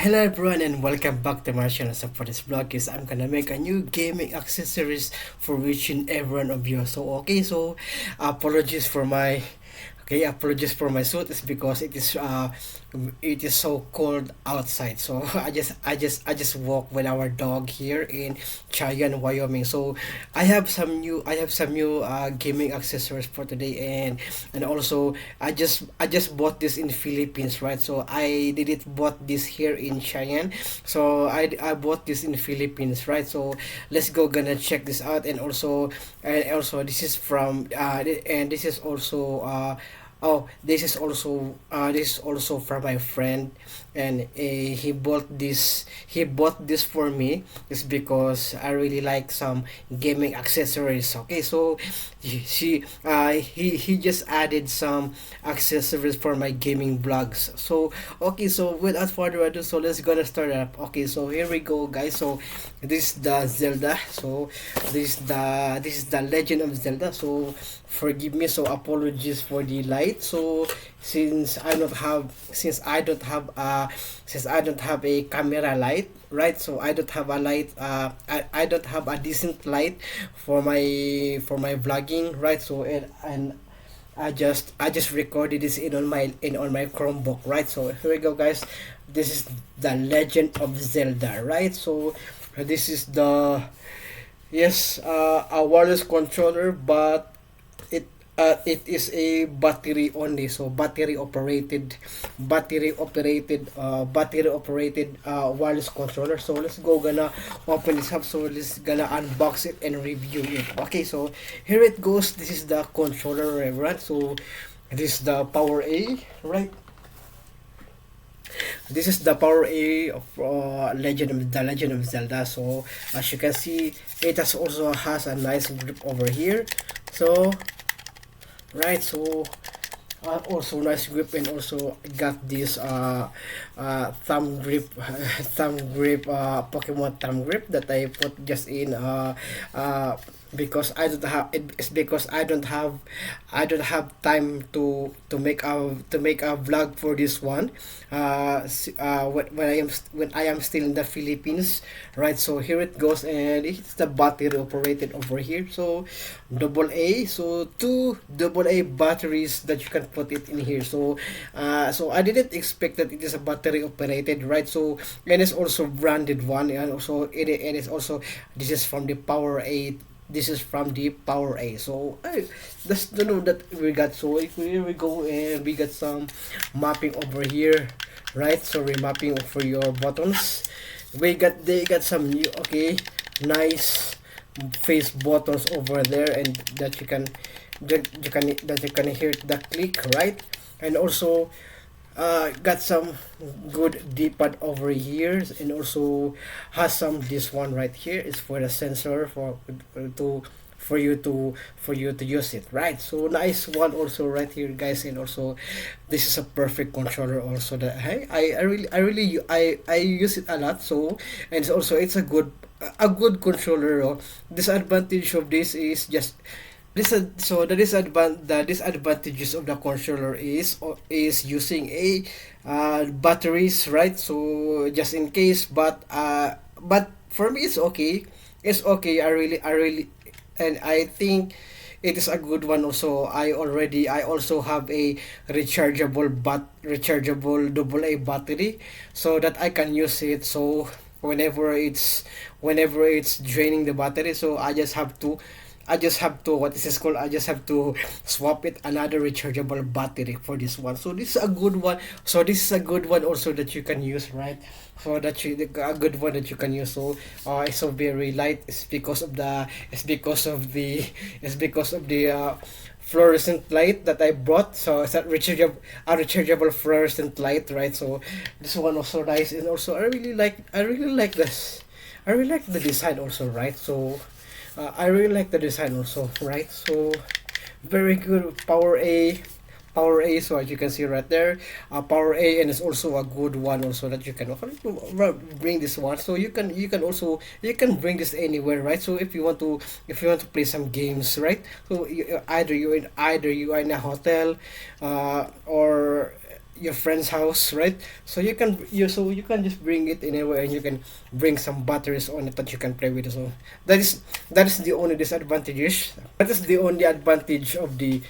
Hello everyone and welcome back to my channel. So for this vlog is I'm gonna make a new gaming accessories for each and every one of you. So apologies for my suit. It's because it is so cold outside. So I just walk with our dog here in Cheyenne, Wyoming. So I have some new gaming accessories for today, and also I just bought this in Philippines, right? So I didn't bought this here in Cheyenne. So I bought this in Philippines, right? So let's go gonna check this out. And also this is from and this is also this is also from my friend, and he bought this for me. It's because I really like some gaming accessories. Okay, so he just added some accessories for my gaming blogs. So okay, so without further ado, so let's gonna start up. Okay, so here we go, guys. So this is the Zelda. So this is the Legend of Zelda. So forgive me, so apologies for the light. So since I don't have a camera light, right? So I don't have a light, I don't have a decent light for my vlogging, right? So and I just recorded this in on my Chromebook, right? So here we go, guys. This is the Legend of Zelda, right? So this is the, yes, a wireless controller, but it is a battery only. So battery operated wireless controller. So let's go gonna open this up. So let's gonna unbox it and review it. Okay, so here it goes. This is the controller, right? So this is the power A, right? This is the power A of Legend of Zelda. So as you can see, it also has a nice grip over here. So right, so also nice grip, and also got this thumb grip Pokemon thumb grip that I put just in because I don't have time to make a vlog for this one, when I am still in the Philippines, right? So here it goes, and it's the battery operated over here. So double A, so two double A batteries that you can put it in here. So I didn't expect that it is a battery operated, right? So, and it's also branded one, and also it is also, this is from the power A. This is from the power A. So that's the know that we got. So here we go, and we got some mapping over here, right? So remapping for your buttons. They got some new, okay, nice face buttons over there, and that you can hear the click, right? And also got some good d-pad over here, and also has some, this one right here is for the sensor to for you to use it, right? So nice one also right here, guys. And also this is a perfect controller also that I use it a lot. So, and it's a good controller. Disadvantage of this is just the disadvantages of the controller is using a batteries, right? So just in case, but for me it's okay. It's okay. I really and I think it is a good one also. I also have a rechargeable double A battery, so that I can use it. So whenever it's draining the battery, so I just have to, what is this called? I just have to swap it another rechargeable battery for this one. So this is a good one. So this is a good one also that you can use, right? So a good one that you can use. So it's so very light. It's because of the fluorescent light that I brought. So it's a rechargeable fluorescent light, right? So this one also nice, and also I really like this. I really like the design also, right? So I really like the design also, right? So very good power A. So as you can see right there, power A, and it's also a good one also that you can bring this one. So you can bring this anywhere, right? So if you want to play some games, right? So either you are in a hotel, or your friend's house, right? So you can just bring it anywhere, and you can bring some batteries on it that you can play with. So that is the only disadvantages. That is the only advantage of the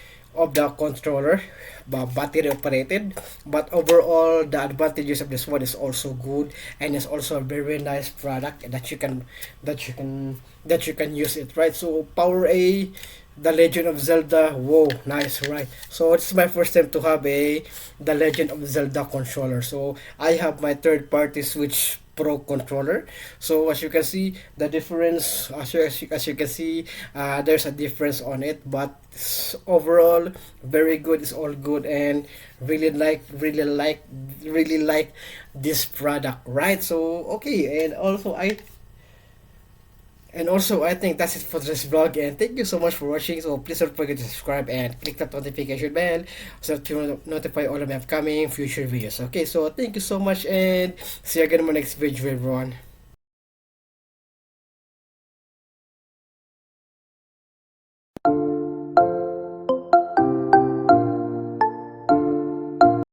controller, battery operated. But overall, the advantages of this one is also good, and it's also a very nice product that you can that you can use it, right? So Power A, the Legend of Zelda. Whoa, nice, right? So it's my first time to have a the Legend of Zelda controller. So I have my third party Switch Pro controller. So as you can see, the difference, as you can see, there's a difference on it, but overall very good. It's all good, and really like this product, right? So okay, and also, I think that's it for this vlog. And thank you so much for watching. So please don't forget to subscribe and click that notification bell so to notify all of my upcoming future videos. Okay, so thank you so much, and see you again in my next video, everyone.